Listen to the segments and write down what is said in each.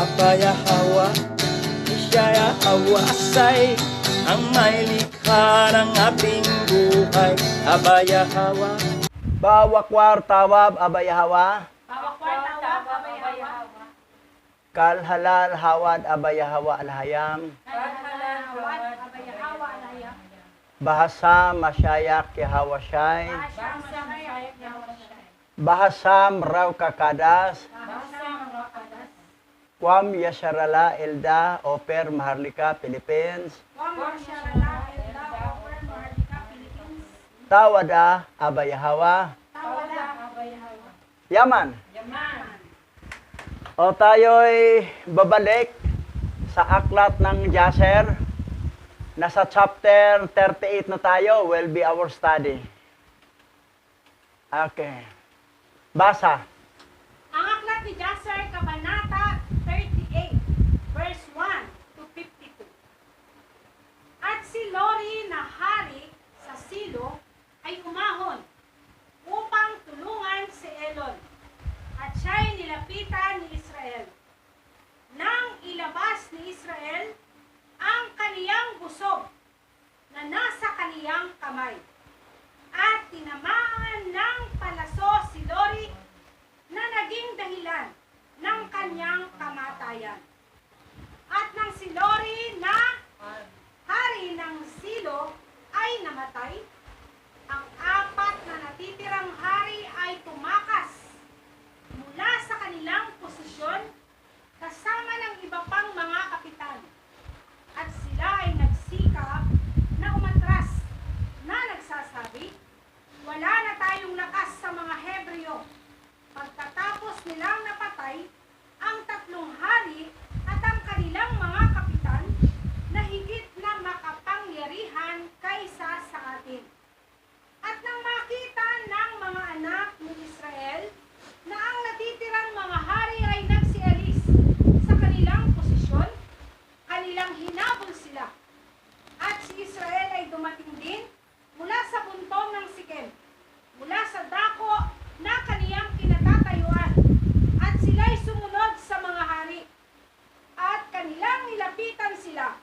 Abaya Hawa, Ishaya Hawasay, ang may likha ng ating buhay. Abaya Hawa. Bawakwar tawab abaya hawa. Bawakwar tawab abaya hawa. Kalhalal hawad abaya hawa alhayam. Kalhalal hawad abaya hawa alhayam. Bahasa masyayak yahawashay. Bahasa masyayak yahawashay. Bahasam raw kakadas. Bahasa makadas. Kwam yasharala elda oper maharlika Philippines. Wam masyarala elda oper maharlika Philippines. Tawada abaya hawa. Tawada abaya hawa. Yaman. Yaman. O tayo'y babalik sa aklat ng Jaser. Nasa chapter 38 na tayo, will be our study. Okay. Basa. Ang aklat ni Jaser, Kabanata 38, verse 1 to 52. At si Lori na hari sa Silo ay umahon upang tulungan si Elon. At siya'y nilapitan ni Israel. Nang ilabas ni Israel ang kaniyang busog na nasa kaniyang kamay. At tinamaan ng palaso si Lori na naging dahilan ng kanyang kamatayan. At nang si Lori na hari ng Silo ay namatay, ang apat na natitirang hari ay tumakas mula sa kanilang posisyon kasama ng iba pang mga kapitan. At sila ay nagsikap na umatras na nagsasabi, wala na tayong lakas sa mga Hebreo. Pagkatapos nilang napatay ang tatlong hari at ang kanilang mga kapitan na higit na makapangyarihan kaysa sa atin. At nang makita ng mga anak ni Israel na ang natitirang mga hari ay nagsialis sa kanilang posisyon, kanilang hinabol sila. At si Israel ay dumating din mula sa buntong ng Sikem, mula sa dako na kaniyang kinatatayuan. At sila'y sumunod sa mga hari. At kanilang nilapitan sila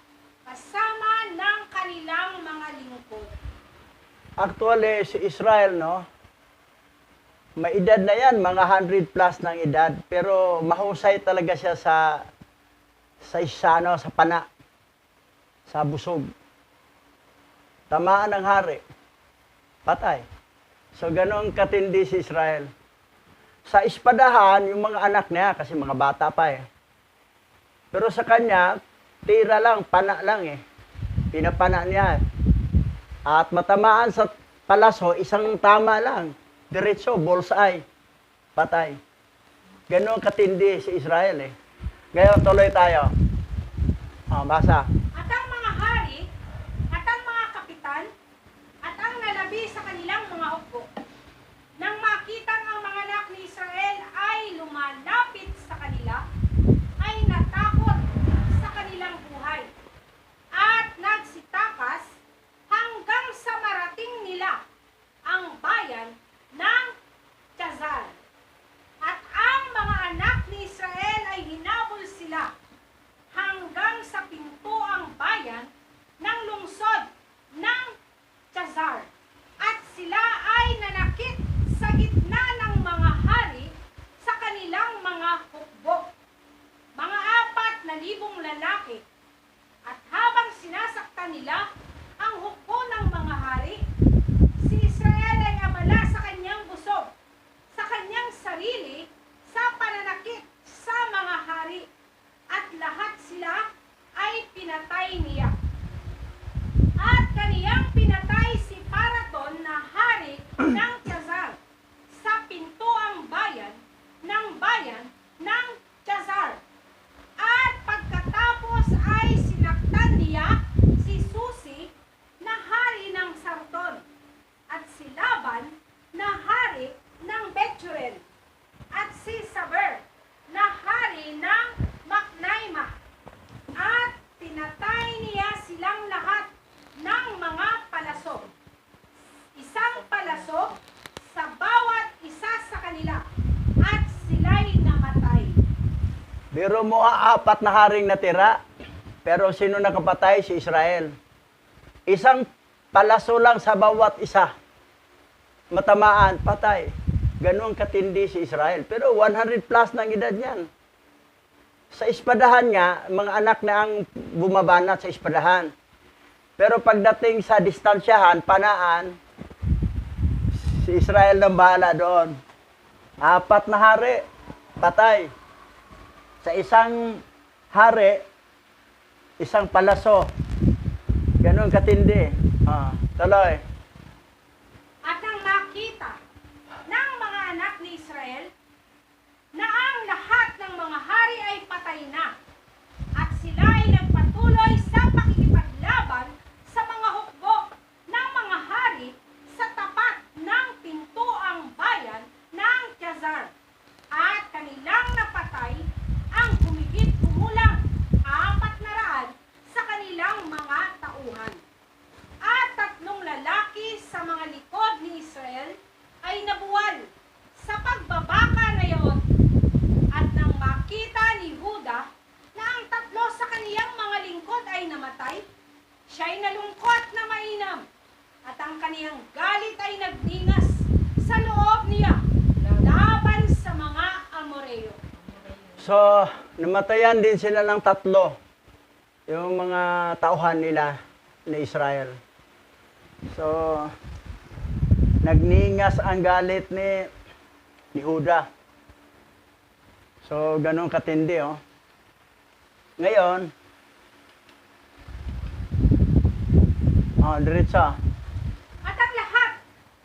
kasama ng kanilang mga lingkod. Actually, si Israel, no? May edad na yan, mga 100 plus ng edad. Pero mahusay talaga siya sa sa pana, sa busog. Tamaan ng hari. Patay. So, ganun katindi si Israel. Sa espadahan, yung mga anak niya, kasi mga bata pa eh. Pero sa kanya, tira lang, pana lang eh. Pinapana niya. At matamaan sa palaso, isang tama lang. Diretso, bullseye. Patay. Ganun katindi si Israel eh. Ngayon, tuloy tayo. Basa. At ang mga hari, at ang mga kapitan, at ang nalabi sa kanilang mga upo, nang makitang ang mga anak ni Israel ay lumalapit sa kanila, ay natakot sa kanilang buhay, at nagsitakas hanggang sa marating nila ang bayan ng Chazal. At ang mga anak ni Israel ay hinabol sila hanggang sa pintuang Biro mo 4 na haring natira, pero sino nakapatay? Si Israel. Isang palaso lang sa bawat isa. Matamaan, patay. Ganon katindi si Israel. Pero 100 plus na ang edad niyan. Sa espadahan nga, mga anak na ang bumabanat sa espadahan. Pero pagdating sa distansyahan, panaan, si Israel nang bahala doon. 4 na hari, patay. Sa isang hari, isang palaso. Ganon katindi. Tuloy. At nang makita ng mga anak ni Israel na ang lahat ng mga hari ay patay na, at sila ay nagpatuloy sa pakikipaglaban sa mga hukbo ng mga hari sa tapat ng pintuang bayan ng Chazar, at kanilang napatay ang humigit kumulang 400 sa kanilang mga tauhan. At 3 lalaki sa mga likod ni Israel ay nabuwal sa pagbabaka na iyon. At nang makita ni Huda na ang 3 sa kaniyang mga lingkod ay namatay, siya'y nalungkot na mainam, at ang kaniyang galit ay nagningas sa loob niya laban sa mga Amoreo. So, namatayan din sila ng 3. Yung mga tauhan nila ni Israel. So, nagningas ang galit ni Huda. So, ganun katindi, oh. Ngayon, diretso. At ang lahat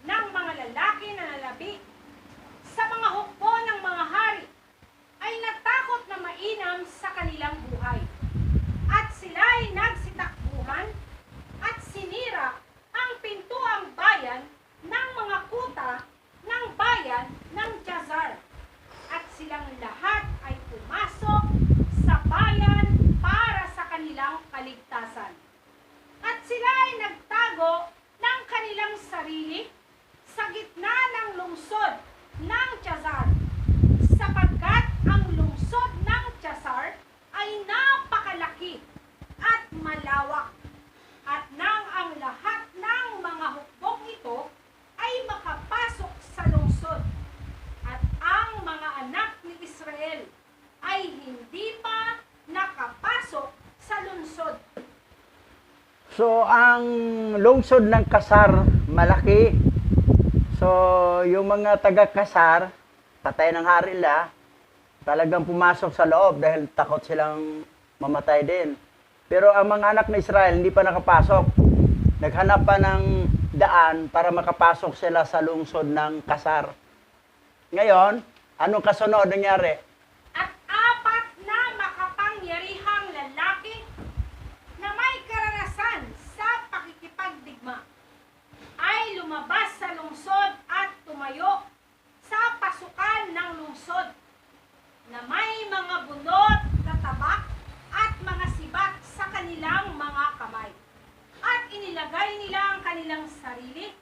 ng mga lalaki na nalabi sa mga hukbo ng mga hari ay natakot na mainam sa kanilang buhay. At sila ay nagsitakbuhan at sinira ang pintuang bayan ng mga kuta ng bayan ng Chazar. At silang lahat ay pumasok sa bayan para sa kanilang kaligtasan. At sila ay nagtago ng kanilang sarili sa gitna ng lungsod ng Chazar, sapagkat ang lungsod ng Chazar ay napakalaki at malawak. At nang ang lahat ng mga hukbong ito ay makapasok sa lungsod, at ang mga anak ni Israel ay hindi pa nakapasok sa lungsod. So, ang lungsod ng Kasar, malaki. So, yung mga taga-Kasar, patay ng hari nila, talagang pumasok sa loob dahil takot silang mamatay din. Pero ang mga anak ng Israel hindi pa nakapasok. Naghanap pa ng daan para makapasok sila sa lungsod ng Kasar. Ngayon, anong kasunod nangyari? At 4 na makapangyarihang lalaki na may karanasan sa pakikipagdigma ay lumabas sa lungsod at tumayo sa pasukan ng lungsod na may mga bunot na tabak at mga sibat sa kanilang mga kamay. At inilagay nila ang kanilang sarili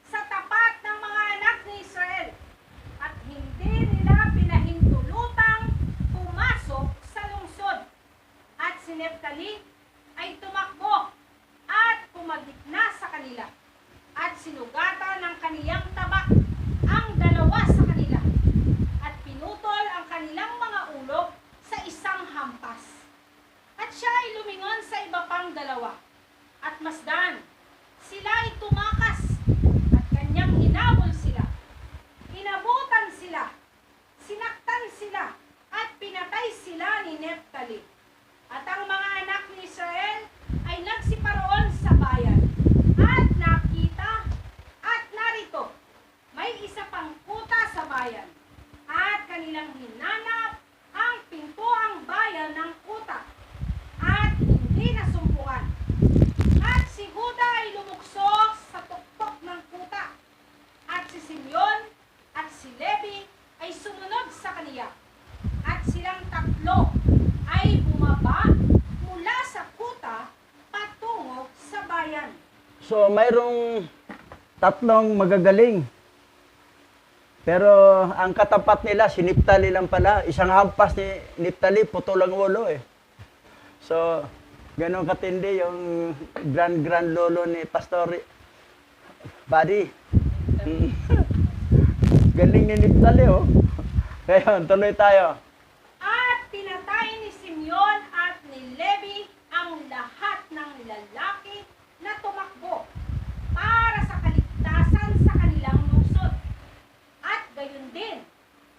sa tapat ng mga anak ni Israel, at hindi nila pinahintulutang pumasok sa lungsod. At si Neftali ay tumakbo at pumagitna sa kanila, at sinugatan ng kaniyang tabak ang 2 sa kanila, at pinutol ang kanilang mga ulo sa isang hampas. At siya ay lumingon sa iba pang 2, at masdan, sila ay tumakas, at kanyang hinabol sila. Inabutan sila, sinaktan sila, at pinatay sila ni Neftali. At ang mga anak ni Israel ay nagsiparoon sa bayan, at nakita, at narito, may isa pang kuta sa bayan, at kanilang hinanap ang pintuang bayan ng kuta, at hindi nasumpukan. At si Huda ay lumukso sa tuktok ng kuta, at si Simeon at si Levi ay sumunod sa kaniya, at silang 3 ay bumaba mula sa kuta patungo sa bayan. So, mayroong 3 magagaling. Pero ang katapat nila, si Naphtali lang pala. Isang hampas ni Naphtali, putol ang ulo eh. So, ganun katindi yung grand lolo ni Pastor Buddy. Galing ni Naphtali oh. Ngayon, tuloy tayo. At pinatay ni Simeon at ni Levi ang lahat ng lalaki na tumakbo para sa kaligtasan sa kanilang lungsod. At gayon din,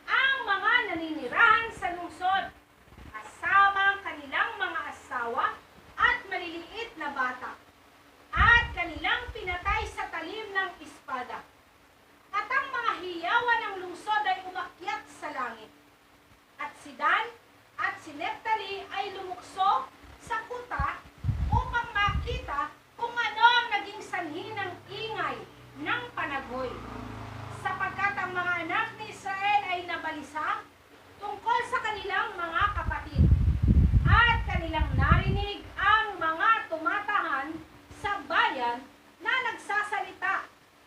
ang mga naninirahan sa lungsod, kasama ang kanilang mga asawa at maliliit na bata. At kanilang pinatay sa talim ng espada. At ang mga hiyawan ng lungsod ay umakyat sa langit. At si Dan at si Naphtali ay lumukso sa kuta upang makita kung ano ang naging sanhi ng ingay ng panagoy. Sapagkat ang mga anak ni Israel ay nabalisa tungkol sa kanilang mga kapatid. At kanilang narinig ang mga tumatahan sa bayan na nagsasalita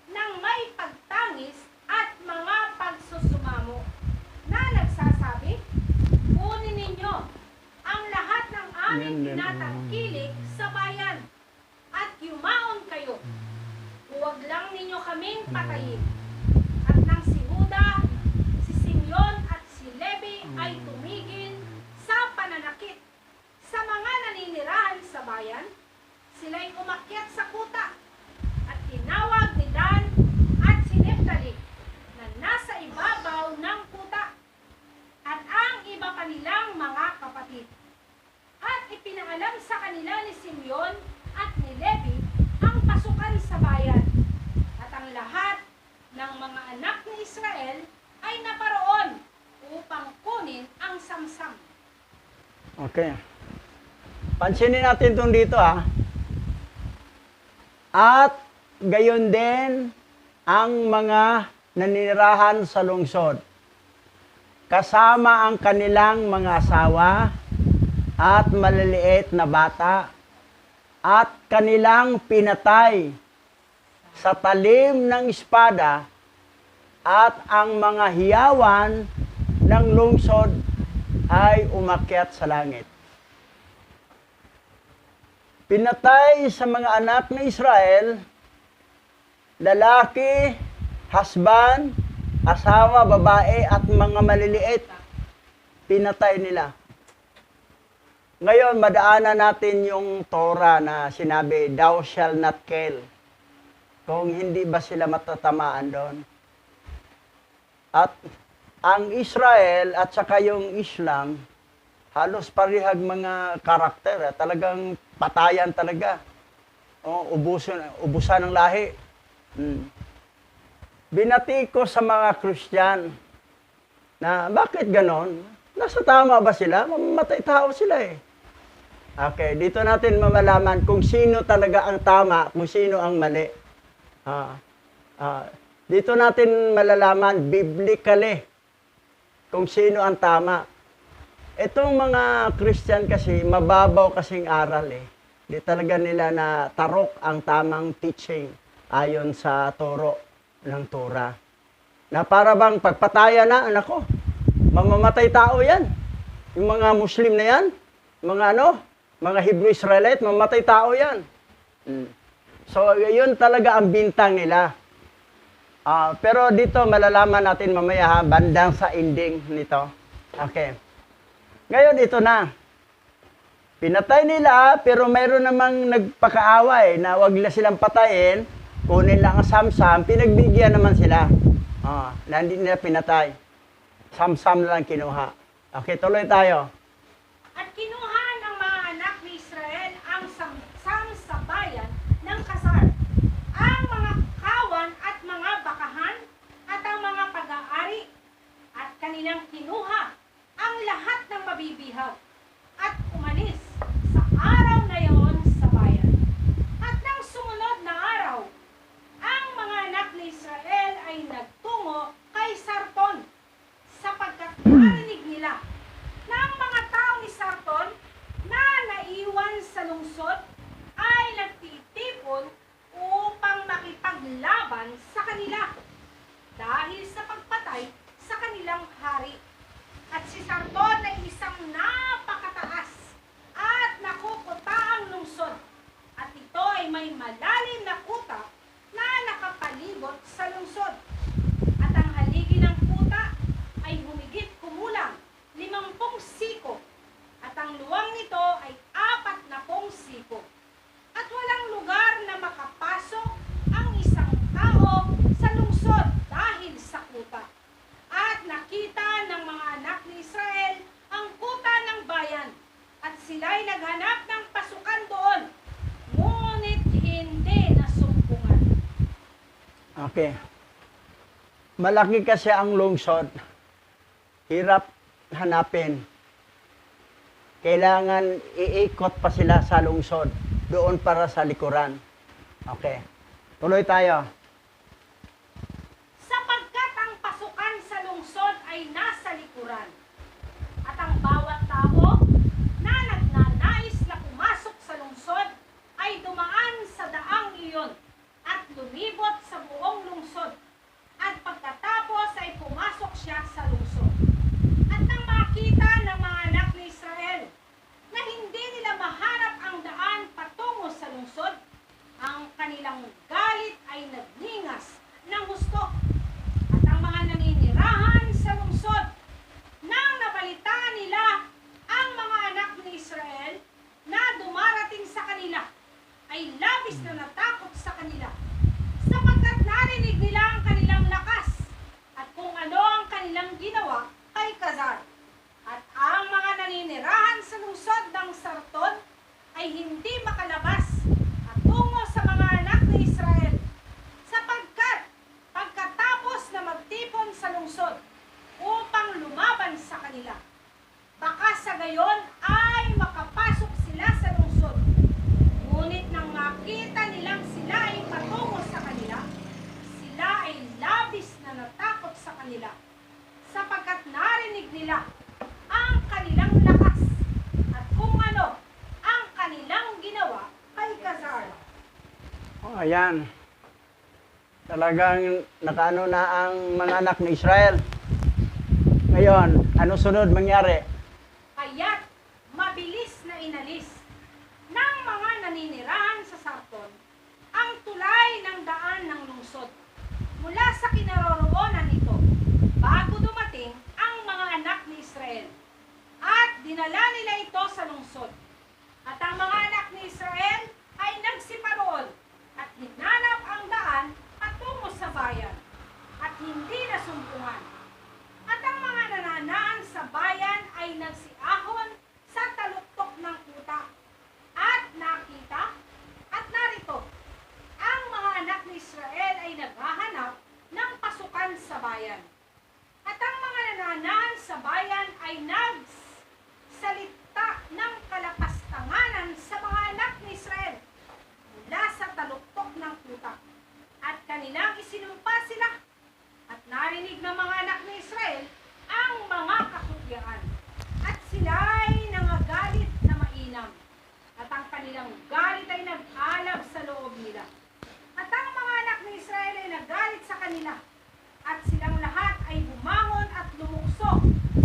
ng may pagtangis at mga pagsusumamo na nagsasabi, kunin ninyo ang lahat ng aming tinatangkilik sa bayan at yumaon kayo. Huwag lang ninyo kaming patayin. At nang si Huda, si Simeon at si Levi ay tumigil sa pananakit sa mga naninirahan sa bayan, sila'y umakyat sa kuta at tinawag ni Dan at si Naphtali na nasa ibabaw ng kuta at ang iba pa nilang mga kapatid. At ipinaalam sa kanila ni Simeon at ni Levi ang pasukan sa bayan. At ang lahat ng mga anak ni Israel ay naparoon upang kunin ang samsam. Okay. Pansinin natin itong dito ha. At gayon din ang mga naninirahan sa lungsod, kasama ang kanilang mga asawa at maliliit na bata, at kanilang pinatay sa talim ng espada, at ang mga hiyawan ng lungsod ay umakyat sa langit. Pinatay sa mga anak ni Israel, lalaki, husband, asawa, babae, at mga maliliit. Pinatay nila. Ngayon, madaanan natin yung Torah na sinabi, thou shall not kill. Kung hindi ba sila matatamaan doon. At ang Israel at saka yung Islam, halos parihag mga karakter. Talagang patayan talaga. Ubusan ng lahi. Binati ko sa mga Christian na bakit ganon? Nasa tama ba sila? Mamamatay tao sila eh. Okay, dito natin mamalaman kung sino talaga ang tama, kung sino ang mali. Dito natin malalaman biblically kung sino ang tama. Itong mga Christian kasi, mababaw kasing aral eh. Di talaga nila na tarok ang tamang teaching ayon sa turo ng Torah. Na para bang pagpataya na, anak ko, mamamatay tao yan. Yung mga Muslim na yan, mga Hebrew Israelite, mamamatay tao yan. So, yun talaga ang bintang nila. Pero dito, malalaman natin mamaya bandang sa ending nito. Okay. Ngayon, ito na. Pinatay nila, pero mayroon namang nagpakaaway na wag na silang patayin, kunin lang ang samsam, pinagbigyan naman sila. Na hindi nila pinatay. Samsam lang kinuha. Okay, tuloy tayo. At kinuha ng mga anak ni Israel ang samsam sa bayan ng Kasar, ang mga kawan at mga bakahan, at ang mga pag-aari, at kanilang kinuha ang lahat ng mabibihag, at umalis sa araw na iyon sa bayan. At nang sumunod na araw, ang mga anak ni Israel ay nagtungo kay Sarton, sapagkat narinig nila na ang mga tao ni Sarton na naiwan sa lungsod ay nagtitipon upang makipaglaban sa kanila dahil sa pagpatay hari. At si Sarton ay isang napakataas at nakukutaang lungsod. At ito ay may malalim na kuta na nakapalibot sa lungsod. At ang haligi ng kuta ay humigit kumulang 50 siko. At ang luwang nito ay 40 siko. At walang lugar na makapasok ang isang tao sa lungsod dahil sa kuta. At nakita ng mga anak ni Israel ang kuta ng bayan. At sila'y naghanap ng pasukan doon. Ngunit hindi nasumpungan. Okay. Malaki kasi ang lungsod. Hirap hanapin. Kailangan iikot pa sila sa lungsod. Doon para sa likuran. Okay. Tuloy tayo. Sapagkat ang pasukan sa lungsod ay nasa likuran. At ang bawat tao na nagnanais na pumasok sa lungsod ay dumaan sa daang iyon at lumibot sa buong lungsod. At pagkatapos ay pumasok siya sa lungsod. At nang makita ng mga anak ni Israel na hindi nila mahanap ang daan patungo sa lungsod, ang kanilang galit ay nagningas ng husto. At ang mga naninirahan sa lungsod, nang nabalitaan nila ang mga anak ni Israel na dumarating sa kanila, ay labis na natakot sa kanila, sapagkat narinig nila ang kanilang lakas at kung ano ang kanilang ginawa kay Kazar. At ang mga naninirahan sa lungsod ng Sarton ay hindi makalabas at tungo sa mga anak ni Israel, sapagkat pagkatapos na magtipon sa lungsod upang lumaban sa kanila, baka sa gayon ay makapasok sila sa lungsod. Ngunit nang makita nilang sila ay patungo sa kanila, sila ay labis na natakot sa kanila, sapagkat narinig nila ang kanilang lakas at kung ano ang kanilang ginawa kay Kazar. Oh, ayan. Talagang nakaano na ang mga anak ni Israel. Ngayon, ano sunod mangyari? Kaya't mabilis na inalis ng mga naninirahan sa Sarton ang tulay ng daan ng lungsod mula sa kinaroroonan nito bago dumating ang mga anak ni Israel. At dinala nila ito sa lungsod. At ang mga anak ni Israel ay nagsiparoon at hinanap ang daan patungo sa bayan at hindi nasumpungan. At ang mga nananaan sa bayan ay nagsiahon sa taluktok ng kuta. At nakita at narito, ang mga anak ni Israel ay naghahanap ng pasukan sa bayan. At ang mga nananaan sa bayan ay nagsalita ng kalapastanganan sa mga anak ni Israel mula sa taluktok ng kuta. At kanilang isinumpa sila. At narinig ng mga anak ni Israel ang mga kakutyaan. At sila ay nangagalit na mainam. At ang kanilang galit ay nag-alab sa loob nila. At ang mga anak ni Israel ay nagalit sa kanila. At silang lahat ay bumangon at lumukso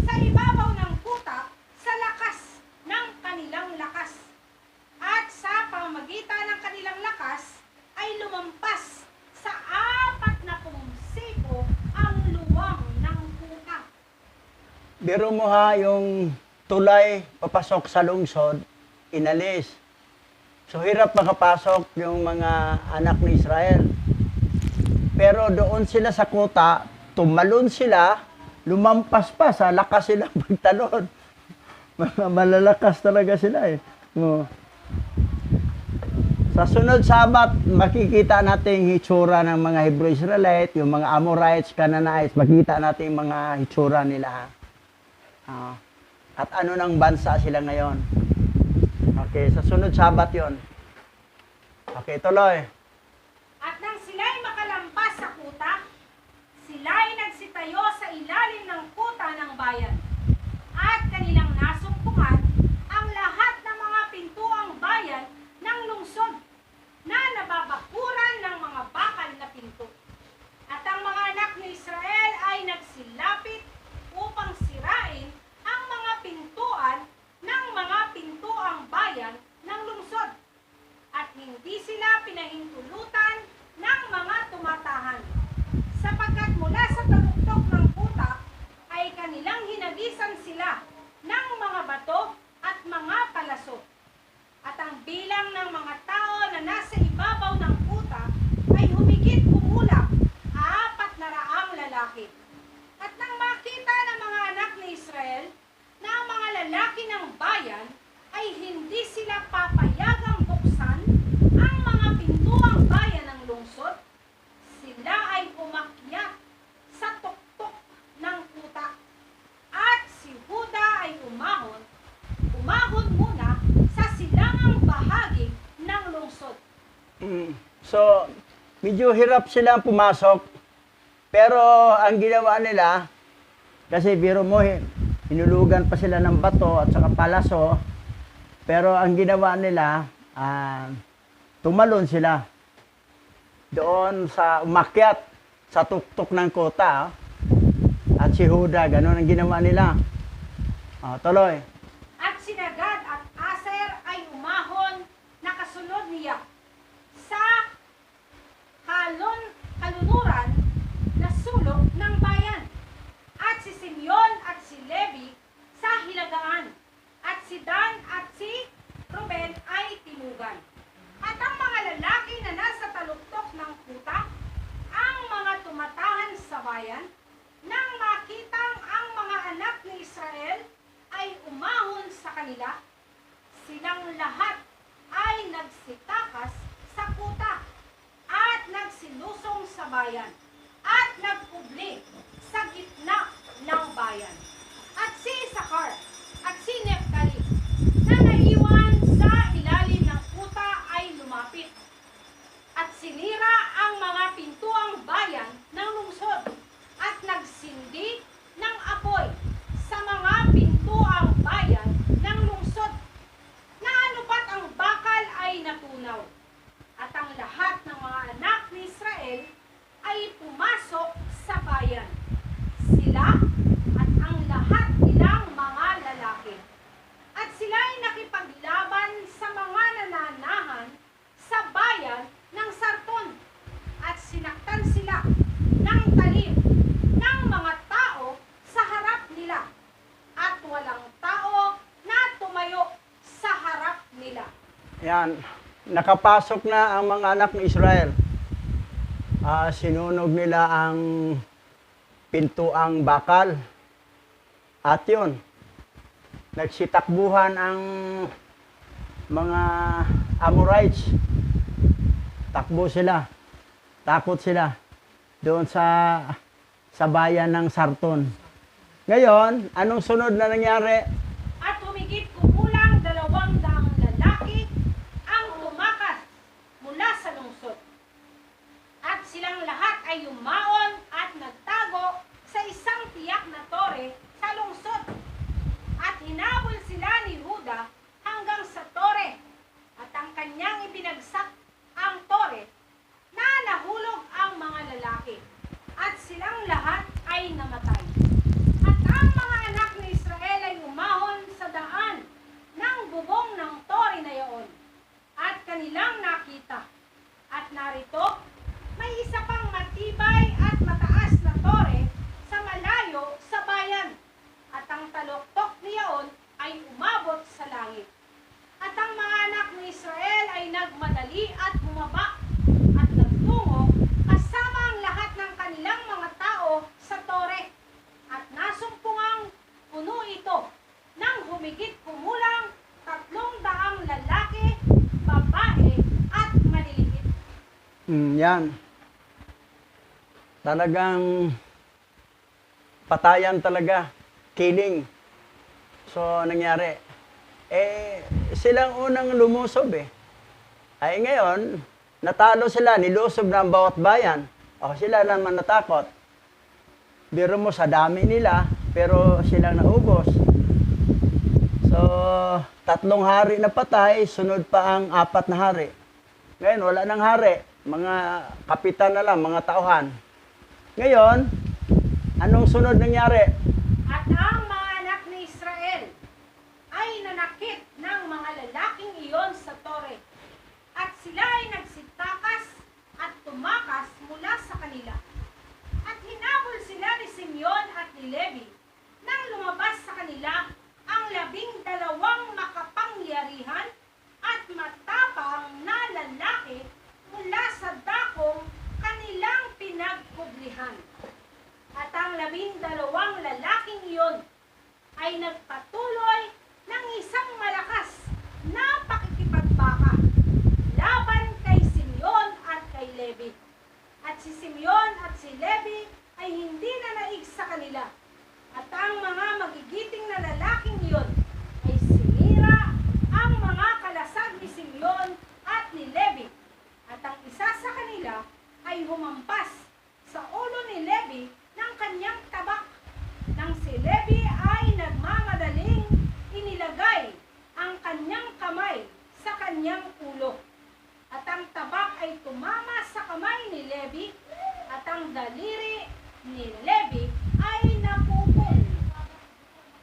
sa ibabaw ng kuta sa lakas ng kanilang lakas. At sa pamamagitan ng kanilang lakas ay lumampas sa 40 siko ang luwang ng kuta. Biro mo ha, yung tulay papasok sa lungsod, inalis. So hirap makapasok yung mga anak ni Israel. Pero doon sila sa kuta, tumalon sila, lumampas pa, sa lakas silang magtalon. Malalakas talaga sila eh. No. Sa sunod Sabat, makikita natin yung hitsura ng mga Hebrew Israelite, yung mga Amorites, Canaanites, makikita natin yung mga hitsura nila. At ano ng bansa sila ngayon. Okay, sa sunod Sabat yon. Okay, tuloy. At nang sila'y makalampas sa kuta, sila'y nagsitayo sa ilalim ng kuta ng bayan. At kanilang nasumpungan ang lahat ng mga pintuang bayan ng lungsod na nababakuran ng mga bakal na pinto. At ang mga anak ni Israel ay nagsilapit upang lalaki. At nang makita ng mga anak ni Israel na ang mga lalaki ng bayan ay hindi sila papayagang buksan ang mga pintuang bayan ng lungsod, sila ay umakyat sa tuktok ng kuta. At si Huda ay umahon muna sa silangang bahagi ng lungsod. So, medyo hirap silang pumasok. Pero ang ginawa nila, kasi biro mo, hinulugan pa sila ng bato at saka palaso. Pero ang ginawa nila, tumalon sila doon sa umakyat sa tuktok ng kota. At si Huda, ganun ang ginawa nila. Tuloy. At si Nagad at Aser ay umahon na kasunod niya sa kalunuran na sulok ng bayan. At si Simeon at si Levi sa hilagaan. At si Dan at si Ruben ay timugan. At ang mga lalaki na nasa taluktok ng kuta, ang mga tumatahan sa bayan, nang makitang ang mga anak ni Israel ay umahon sa kanila, silang lahat ay nagsitakas sa kuta at nagsilusong sa bayan at nagpubli sa gitna ng bayan. At si Isakar at si Neftali na naiwan sa ilalim ng kuta ay lumapit at sinira ang mga pintuang bayan ng lungsod at nagsindi ng apoy sa mga pintuang bayan ng lungsod. Naanupat ang bakal ay natunaw at ang lahat ng mga anak ni Israel ay pumasok sa bayan. Sila at ang lahat nilang mga lalaki. At sila ay nakipaglaban sa mga nananahan sa bayan ng Sarton at sinaktan sila ng talim ng mga tao sa harap nila at walang tao na tumayo sa harap nila. Yan, nakapasok na ang mga anak ni Israel. Sinunog nila ang pintuang bakal. At yun, nagsitakbuhan ang mga Amorites. Takbo sila, takot sila doon sa bayan ng Sarton. Ngayon, anong sunod na nangyari? At humigit kumulang 200 lalaki ang tumakas mula sa lungsod. At silang lahat ay yumaon at nagtago sa isang tiyak na tore sa lungsod. At hinabol sila ni Huda hanggang sa tore. At ang kanyang ibinagsak ang tore na nahulog ang mga lalaki. At silang lahat ay namatay. At ang mga anak ni Israel ay umahon sa daan ng bubong ng tore na iyon. At kanilang nakita. At narito, may isa pang matibay at mataas na tore sa malayo sa bayan. At ang taluktok niyaon ay umabot sa langit. At ang mga anak ni Israel ay nagmadali at bumaba at nagtungo kasama ang lahat ng kanilang mga tao sa tore. At nasumpungang puno ito ng humigit kumulang 300 lalaki, babae at maliliit. Yan. Talagang patayan talaga. Killing. So, nangyari. Silang unang lumusob Ay ngayon, natalo sila, nilusob ng bawat bayan. Sila naman natakot. Biro mo sa dami nila, pero silang naubos. So, 3 hari na patay, sunod pa ang 4 na hari. Ngayon, wala nang hari. Mga kapitan na lang, mga tauhan. Ngayon, anong sunod nangyari? At ang mga anak ni Israel ay nanakit ng mga lalaking iyon sa tore. At sila ay nagsitakas at tumakas mula sa kanila. At hinabol sila ni Simeon at ni Levi nang lumabas sa kanila ang 12 makapangyarihan at matapang na lalaki mula sa dakong kanilang pinagkublihan. labindalawang lalaking iyon ay nagpatuloy ng isang malakas na pakikipagbaka laban kay Simeon at kay Levi. At si Simeon at si Levi ay hindi na naig sa kanila. At ang mga magigiting na lalaking iyon ay sinira ang mga kalasag ni Simeon at ni Levi. At ang isa sa kanila ay humampas sa ulo ni Levi ng kanyang tabak. Nang si Levi ay nagmamadaling inilagay ang kanyang kamay sa kanyang ulo. At ang tabak ay tumama sa kamay ni Levi at ang daliri ni Levi ay napupol.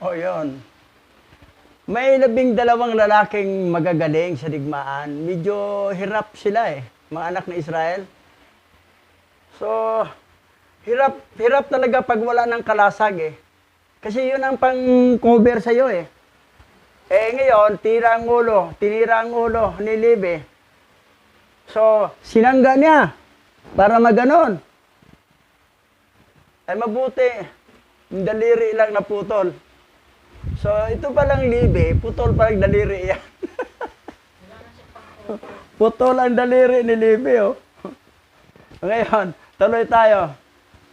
O yun. May 12 lalaking magagaling sa digmaan. Medyo hirap sila mga anak ni Israel. So, hirap talaga pag wala ng kalasag Kasi yun ang pang-cover sa'yo ngayon, tinira ang ulo ni Levi. So, sinangga niya para maganon. Ay mabuti, yung daliri lang naputol. So, ito palang Levi, putol palang daliri yan. Putol ang daliri ni Levi, Ngayon, tuloy tayo.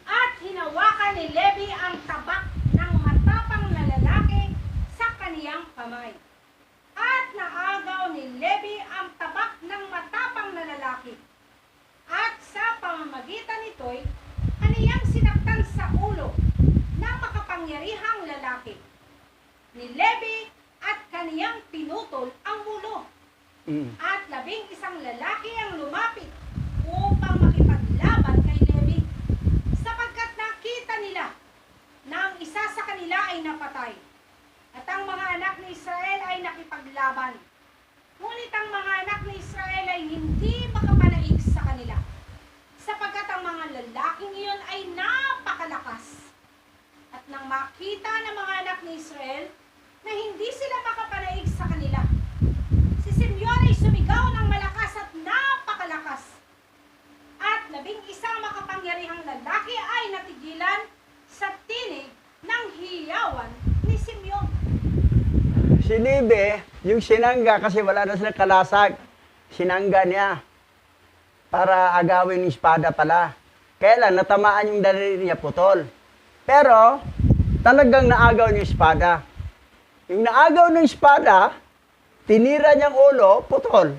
At hinawakan ni Levi ang tabak ng matapang na lalaki sa kaniyang kamay. At naagaw ni Levi ang tabak ng matapang na lalaki. At sa pamamagitan nito'y kaniyang sinaktan sa ulo ng makapangyarihang lalaki ni Levi at kaniyang pinutol ang ulo. At 11 lalaki ang lumapit upang makipaglaban kay Levi, sapagkat nakita nila na ang isa sa kanila ay napatay, at ang mga anak ni Israel ay nakipaglaban. Ngunit ang mga anak ni Israel ay hindi makapanaig sa kanila, sapagkat ang mga lalaking iyon ay napakalakas. At nang makita ng mga anak ni Israel na hindi sila makapanaig sa kanila, si Simeon ay sumigaw ng malakas at napakalakas. At 11 makapangyarihang lalaki ay natigilan sa tinig ng hiyawan ni Simeon. Si Levi, yung sinangga kasi wala na silang kalasag, sinangga niya para agawin yung espada pala. Kaya lang, natamaan yung daliri niya, putol. Pero, talagang naagaw yung espada. Yung naagaw ng espada, tinira niyang ulo, putol.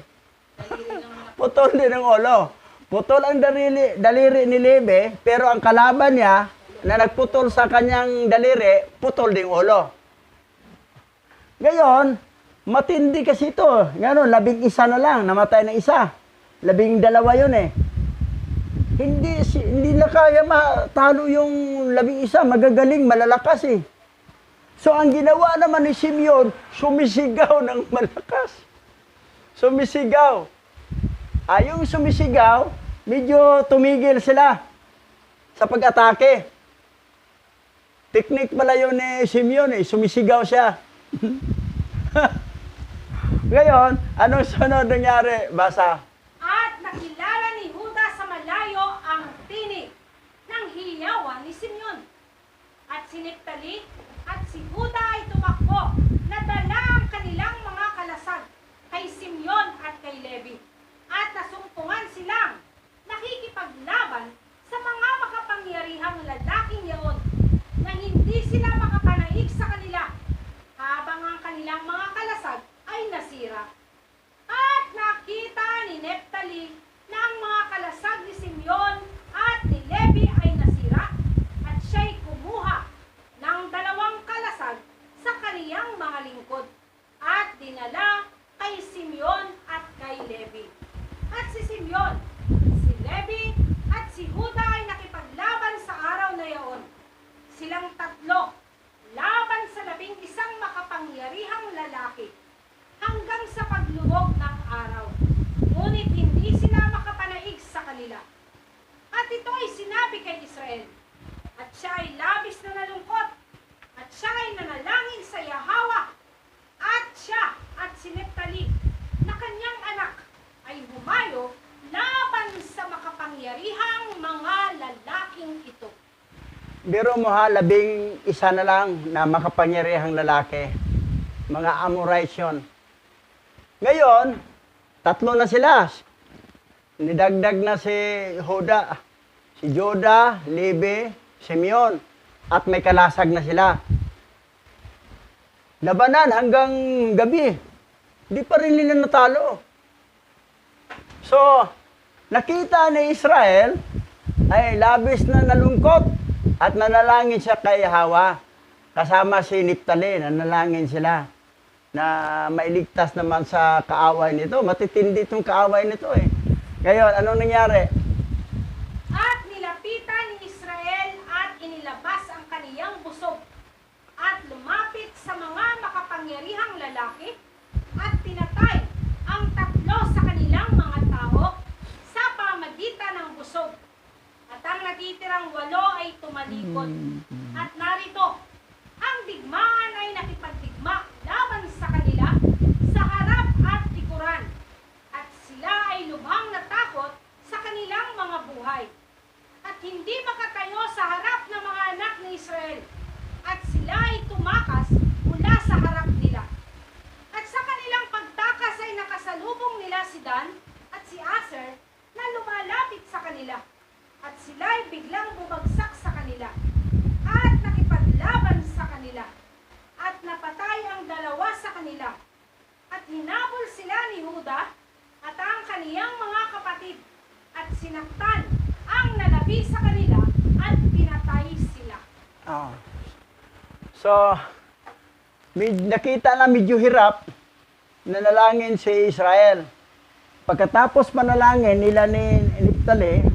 Putol din ang ulo. Putol ang daliri ni Levi, pero ang kalaban niya, na nagputol sa kanyang daliri, putol din ulo. Ngayon, matindi kasi ito. Ngayon, 11 na lang, namatay na isa. 12 yun Hindi na kaya matalo yung 11, magagaling, malalakas So, ang ginawa naman ni Simeon, sumisigaw ng malakas. Sumisigaw. Yung sumisigaw, medyo tumigil sila sa pag-atake. Teknik pala yun ni Simeon sumisigaw siya. Ngayon, anong sunod nangyari? Basa. At nakilala ni Juda sa malayo ang tinig ng hiyawan ni Simeon. At si Neptali at si Juda ay tumakbo na dala ang kanilang mga kalasag kay Simeon at kay Levi. At nasumpungan silang nakikipaglaban sa mga makapangyarihang lalaking yaon na hindi sila makapanaig sa kanila habang ang kanilang mga kalasag ay nasira. At nakita ni Neptali na ang mga kalasag ni Simeon at ni Levi ay nasira, at siya'y kumuha ng 2 kalasag sa kaniyang mga lingkod at dinala kay Simeon at kay Levi. At si Simeon, si Levi at si Juda ay nakipaglaban sa araw na iyon. Silang tatlo laban sa 11 makapangyarihang lalaki hanggang sa paglubog ng araw. Ngunit hindi sila makapanaig sa kanila. At ito ay sinabi kay Israel. At siya ay labis na nalungkot. At siya ay nanalangin sa Yahawa. At siya at si Neptali na kanyang anak ay humayo laban sa makapangyarihang mga lalaking ito. biro mo ha, 11 na lang na makapangyarihang lalaki. Mga Amorites yun. Ngayon, 3 na sila. Nidagdag na si Huda, si Juda, Levi, Simeon. At may kalasag na sila. Labanan hanggang gabi. Di pa rin nila natalo. So, nakita ni Israel ay labis na nalungkot at nanalangin siya kay Hawa. Kasama si Naphtali, nanalangin sila na mailigtas naman sa kaaway nito. Matitindi itong kaaway nito eh. Ngayon, anong nangyari? At nilapitan ni Israel at inilabas ang kaniyang busog at lumapit sa mga makapangyarihang lalaki at pinatay ang 3 sa kanilang mga tao sa pamagitan ng busog. At ang natitirang 8 ay tumalikod. At narito, ang digmaan ay nakipagdigma laban sa kanila sa harap at likuran. At sila ay lubhang natakot sa kanilang mga buhay. At hindi makatayo sa harap ng mga anak ni Israel. At sila ay tumakas mula sa harap nila. At sa kanilang pagtakas ay nakasalubong nila si Dan at si Aser na lumalapit sa kanila. At sila ay biglang bumagsak sa kanila. At nakipaglaban sa kanila. At napatay ang 2 sa kanila. At hinabol sila ni Huda at ang kaniyang mga kapatid. At sinaktan ang nalabi sa kanila at pinatay sila. Oh. So, nakita na medyo hirap, nanalangin si Israel. Pagkatapos manalangin nila ni Naphtali,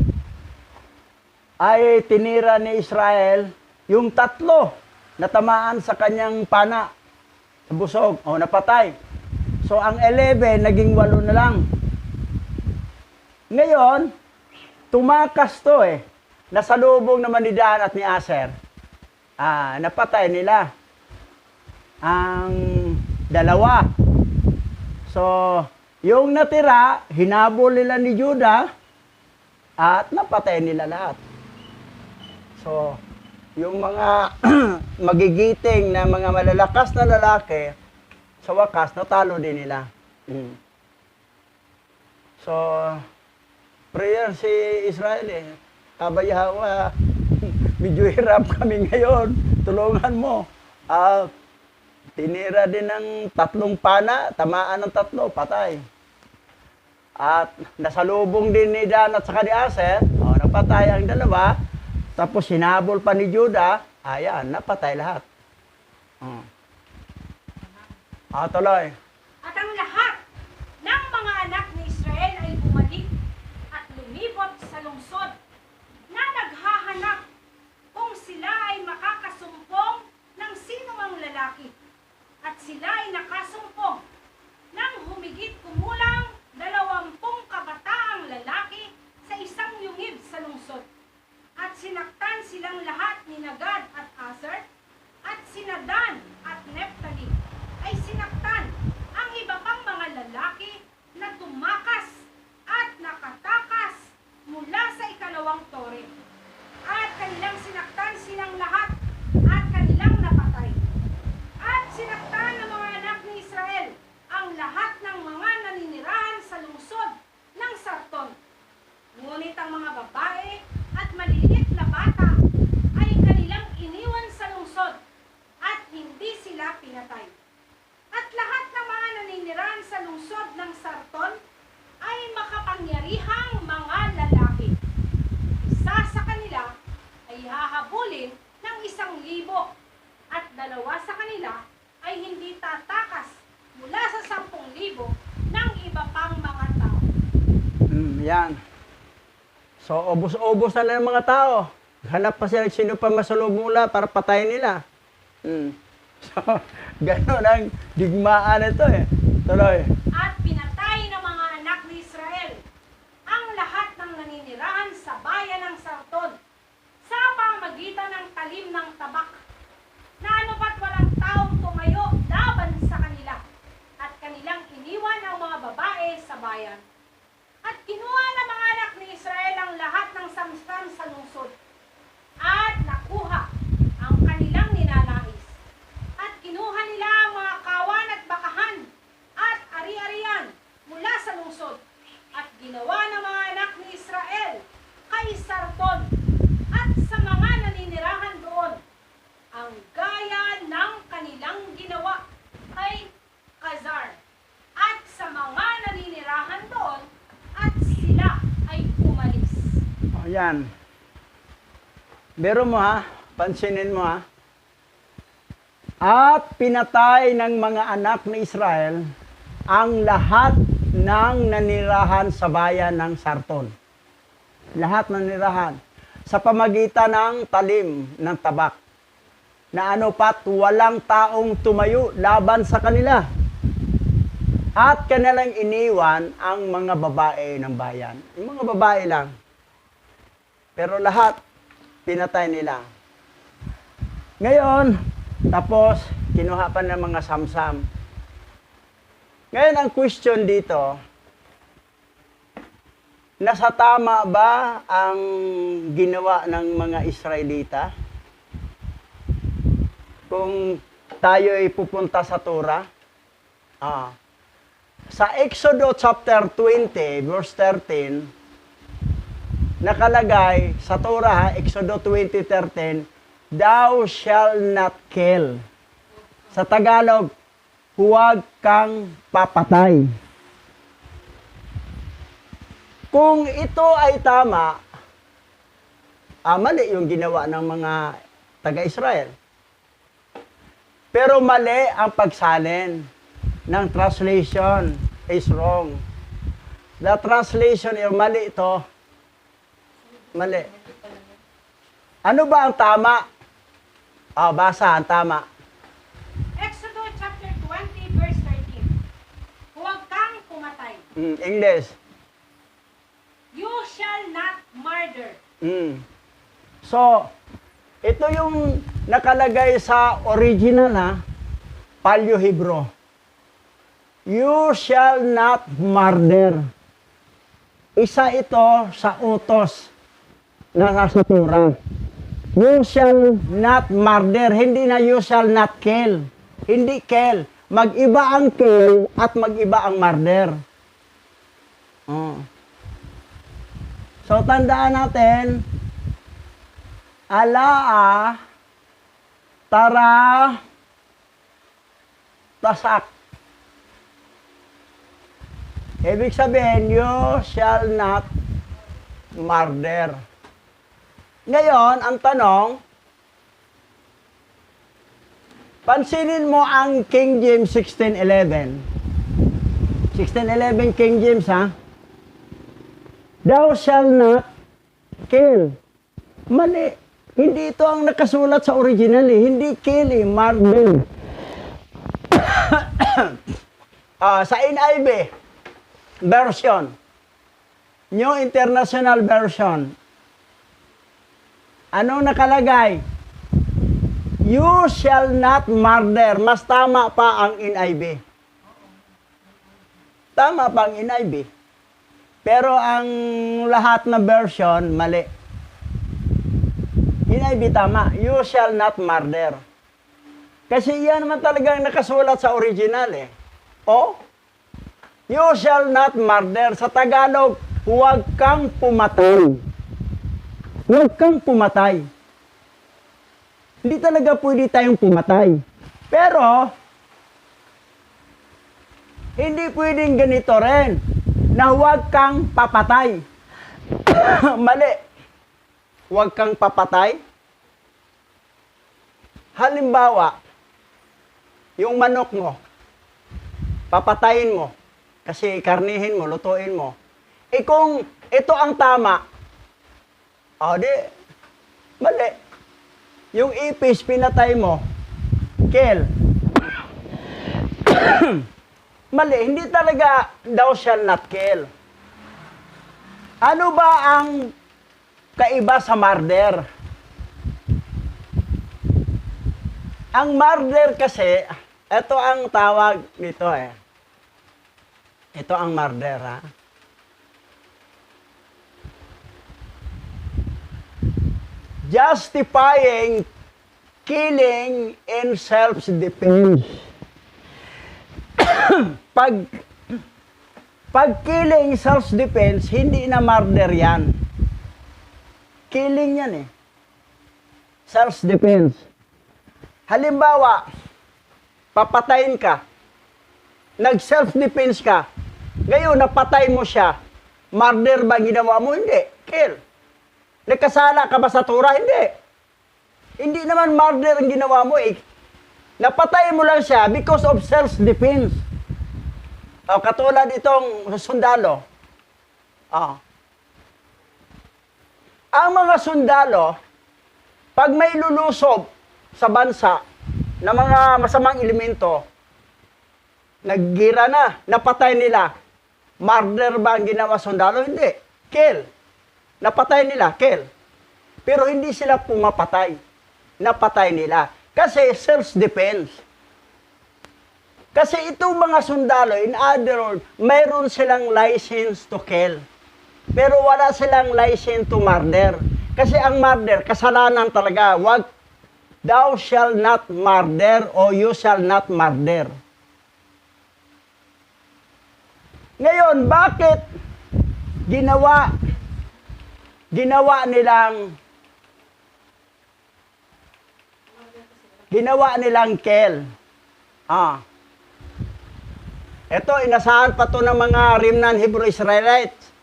ay tinira ni Israel yung 3 na tamaan sa kanyang pana, sa busog, o napatay. So, ang 11, naging 8 na lang. Ngayon, tumakas to eh. Nasalubong naman ni Dan at ni Aser. Napatay nila ang 2. So, yung natira, hinabol nila ni Juda at napatay nila lahat. So, yung mga magigiting na mga malalakas na lalaki, sa wakas, natalo din nila. So, prayer si Israel eh. Kabayawa, medyo hirap kami ngayon. Tulungan mo. Tinira din ng 3 pana, tamaan ng 3, patay. At nasalubong din ni Dan at saka ni Aser, napatay ang 2. Tapos sinabol pa ni Juda, ayan, napatay lahat. Tuloy. At ang lahat ng mga anak ni Israel ay bumalik at lumibot sa lungsod na naghahanap kung sila ay makakasumpong ng sinumang lalaki. At sila ay nakasumpong ng humigit kumulang 20 kabataang lalaki sa isang yungib sa lungsod. At sinaktan silang lahat ni Gad at Aser, at sina Dan at Naphtali ay sinaktan ang iba pang mga lalaki na tumakas at nakatakas mula sa 2 tore. At kanilang sinaktan silang lahat at kanilang napatay. At sinaktan ng mga anak ni Israel ang lahat ng mga naninirahan sa lungsod ng Sarton. Ngunit ang mga babae at maliliit na bata ay kanilang iniwan sa lungsod at hindi sila pinatay. At lahat ng mga naninirahan sa lungsod ng Sarton ay makapangyarihang mga lalaki. Isa sa kanila ay hahabulin ng 1,000 at 2 sa kanila ay hindi tatakas mula sa 10,000 ng iba pang mga tao. Yan. So, ubos-ubos na lang ng mga tao. Hanap pa sila sino pa masalubula para patayin nila. So, gano'n ang digmaan ito eh. Tuloy. At pinatay ng mga anak ni Israel ang lahat ng naninirahan sa bayan ng Sarton sa pamagitan ng talim ng tabak, na anupat walang taong tumayo laban sa kanila, at kanilang iniwan ang mga babae sa bayan. At kinuha ng mga anak ni Israel ang lahat ng samsam sa lungsod, at nakuha Yan. Biro mo ha, pansinin mo ha. At pinatay ng mga anak ni Israel ang lahat ng nanirahan sa bayan ng Sarton. Lahat ng nanirahan. Sa pamagitan ng talim ng tabak. Na ano pat, walang taong tumayo laban sa kanila. At kanilang iniwan ang mga babae ng bayan. Yung mga babae lang. Pero lahat, pinatay nila. Ngayon, tapos, kinuha pa ng mga samsam. Ngayon, ang question dito, nasa tama ba ang ginawa ng mga Israelita? Kung tayo ay pupunta sa Torah, sa Exodo chapter 20, verse 13, nakalagay sa Torah, Exodo 20:13, thou shall not kill. Sa Tagalog, huwag kang papatay. Kung ito ay tama, mali yung ginawa ng mga taga-Israel. Pero mali ang pagsalin ng translation is wrong. The translation is mali ito. Mali. Ano ba ang tama? Basa ang tama. Exodus chapter 20, verse 13. Huwag kang pumatay. English. You shall not murder. So, ito yung nakalagay sa original Paleo-Hebrew. You shall not murder. Isa ito sa utos na nasa Torah. You shall not murder. Hindi na you shall not kill. Hindi kill. Mag-iba ang kill at mag-iba ang murder. So, tandaan natin, alaa, tara, tasak. Ibig sabihin, you shall not murder. Ngayon, ang tanong, pansinin mo ang King James 16:11. 16:11 King James, Thou shall not kill. Mali. Hindi ito ang nakasulat sa original Hindi kill murder. Sa NIV version, New International Version, anong nakalagay? You shall not murder. Mas tama pa ang NIV. Tama pa ang NIV. Pero ang lahat na version, mali. NIV tama. You shall not murder. Kasi yan naman talagang nakasulat sa original You shall not murder. Sa Tagalog, huwag kang pumatay. Huwag kang pumatay. Hindi talaga pwede tayong pumatay. Pero, hindi pwedeng ganito rin, na huwag kang papatay. Mali. Huwag kang papatay. Halimbawa, yung manok mo, papatayin mo, kasi karnihin mo, lutuin mo. Kung ito ang tama, mali. Yung ipis, pinatay mo, kill. Mali, hindi talaga thou shall not kill. Ano ba ang kaiba sa murder? Ang murder kasi, ito ang tawag nito Ito ang murder, Justifying killing in self-defense. Pag killing self-defense, hindi na murder yan. Killing yan Self-defense. Halimbawa, papatayin ka. Nag-self-defense ka. Ngayon, napatay mo siya. Murder ba ginawa mo? Hindi. Kill. Nagkasala ka ba sa Torah? Hindi. Hindi naman murder ang ginawa mo eh. Napatay mo lang siya because of self-defense. O, katulad itong sundalo. O. Ang mga sundalo, pag may lulusob sa bansa na mga masamang elemento, naggira na, napatay nila. Murder ba ang ginawa sundalo? Hindi. Kill. Napatay nila, kill. Pero hindi sila pumapatay. Napatay nila. Kasi self-defense. Kasi itong mga sundalo, in other words, mayroon silang license to kill. Pero wala silang license to murder. Kasi ang murder, kasalanan talaga. Wag, thou shall not murder or you shall not murder. Ngayon, bakit ginawa nilang kill? Ito, inasahan pa to ng mga remnant Hebrew Israelites.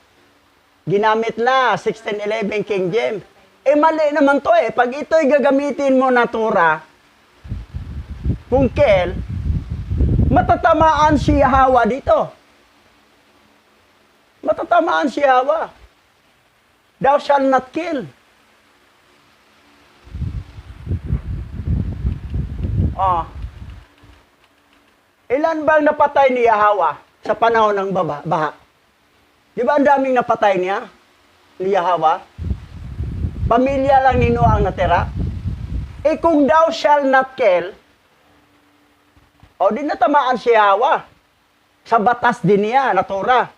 Ginamit na 1611 King James. Mali naman to eh. Pag ito'y gagamitin mo na Torah, kung kill, matatamaan si Hawa dito. Matatamaan si Hawa. Thou shall not kill. Ilan bang napatay ni Hawa sa panahon ng baha? Di ba ang daming napatay niya? Ni Hawa? Pamilya lang ni Noah ang natira? Kung thou shall not kill, di natamaan si Hawa. Sa batas din niya, na Torah.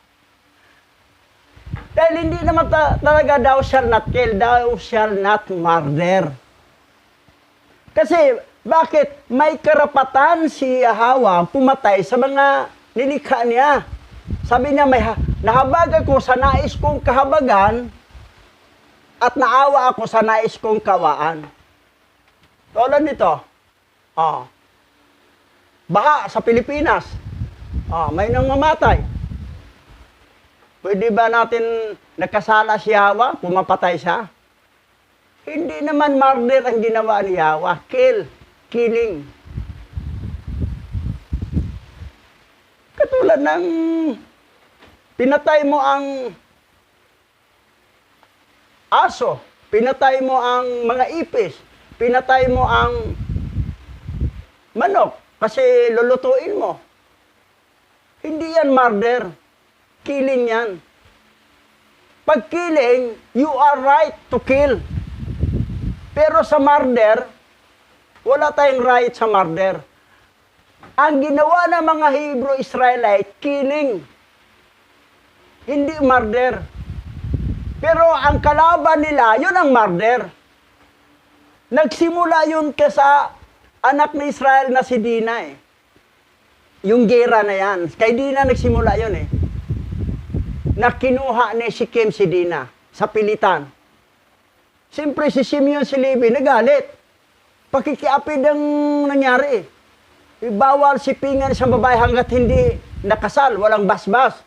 Dahil hindi naman talaga thou shall not kill, thou shall not murder. Kasi, bakit? May karapatan si Hawa pumatay sa mga nilikha niya. Sabi niya, nahabag ako sa nais kong kahabagan at naawa ako sa nais kong kawaan. Tulad nito, baha sa Pilipinas, may nangamatay. Pwede ba natin nagkasala si Hawa, pumapatay siya? Hindi naman murder ang ginawa ni Hawa, killing. Katulad ng pinatay mo ang aso, pinatay mo ang mga ipis, pinatay mo ang manok kasi lulutuin mo. Hindi yan murder. Killing yan. Pag killing, you are right to kill. Pero sa murder, wala tayong right sa murder. Ang ginawa ng mga Hebrew Israelite, killing. Hindi murder. Pero ang kalaban nila, yun ang murder. Nagsimula yun sa anak ni Israel na si Dina eh. Yung gera na yan. Kay Dina nagsimula yun eh. Na kinuha ni Shechem si Dina sa pilitan. Siyempre si Simeon si Levi nagalit. Pakikiapid ang nangyari. Bawal sipingan sa babae hanggat hindi nakasal, walang basbas.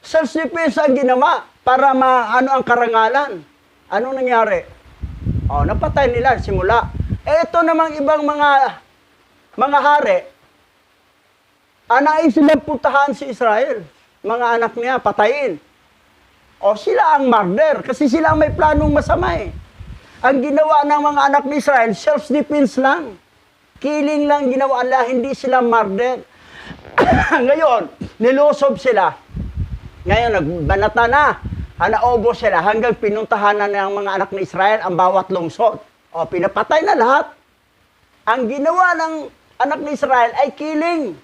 Self-defense ang ginawa para maano ang karangalan. Ano nangyari? Napatay nila simula. Ito namang ibang mga hari, nais nilang puntahan si Israel. Mga anak niya, patayin. Sila ang murder kasi sila ang may planong masama eh. Ang ginawa ng mga anak ni Israel, self-defense lang. Killing lang ginawa nila, hindi sila murder. Ngayon, nilusob sila. Ngayon, nagbanata na. Naubos sila hanggang pinuntahan na ng mga anak ni Israel ang bawat lungsod. Pinapatay na lahat. Ang ginawa ng anak ni Israel ay killing.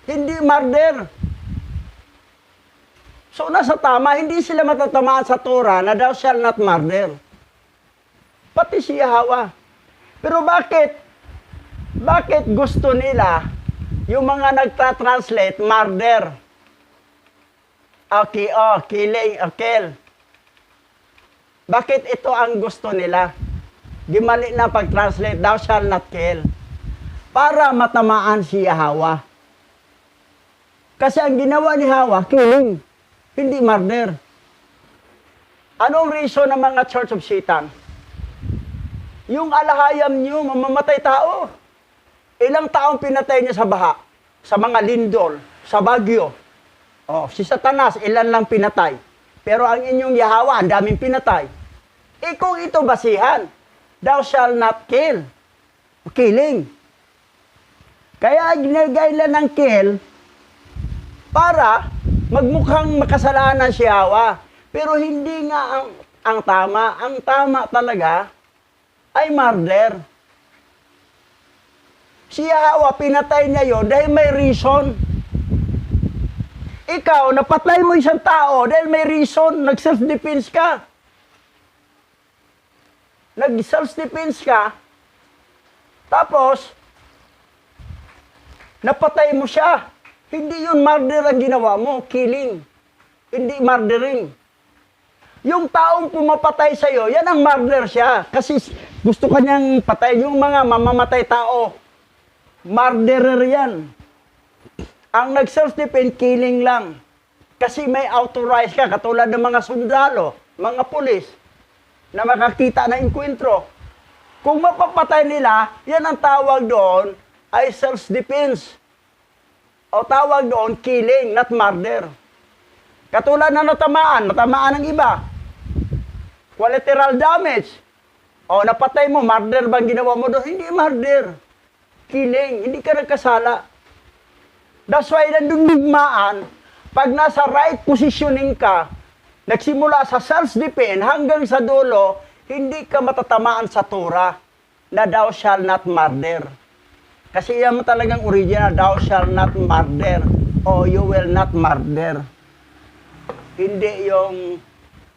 Hindi murder. So, nasa tama, hindi sila matatamaan sa Torah na thou shall not murder. Pati si Hawa. Pero bakit? Bakit gusto nila yung mga nagtra-translate murder? Killing, kill. Bakit ito ang gusto nila? Gimali na pag-translate, thou shall not kill. Para matamaan si Hawa. Kasi ang ginawa ni Hawa, killing. hindi murder. Anong reason ng mga Church of Satan? Yung alahayam nyo, mamamatay tao. Ilang taong pinatay niya sa baha? Sa mga lindol, sa bagyo. Oh, si Satanas, ilan lang pinatay. Pero ang inyong Yahawa, ang daming pinatay. Kung ito basihan, thou shall not kill. Killing. Kaya ginagayla ng kill para magmukhang makasalanan si Yahawa. Pero hindi nga ang tama. Ang tama talaga ay murder. Si Yahawa, pinatay niya yon dahil may reason. Ikaw, napatay mo isang tao dahil may reason. Nag-self-defense ka. Nag-self-defense ka. Tapos, napatay mo siya. Hindi yun murder ang ginawa mo. Killing. Hindi murdering. Yung taong pumapatay sa'yo, yan ang murder siya. Kasi gusto kanyang patay yung mga mamamatay tao. Murderer yan. Ang nag-self-defense, killing lang. Kasi may authorized ka, katulad ng mga sundalo, mga pulis, na makakita na enkwentro. Kung mapapatay nila, yan ang tawag doon ay self-defense. O tawag doon, killing, not murder. Katulad na natamaan ng iba. Collateral damage. O napatay mo, murder bang ginawa mo doon? Hindi murder. Killing, hindi ka nagkasala. That's why nandun digmaan, pag nasa right positioning ka, nagsimula sa self-defense hanggang sa dulo, hindi ka matatamaan sa Torah na thou shall not murder. Kasi yan mo talagang original, thou shall not murder o you will not murder. Hindi yung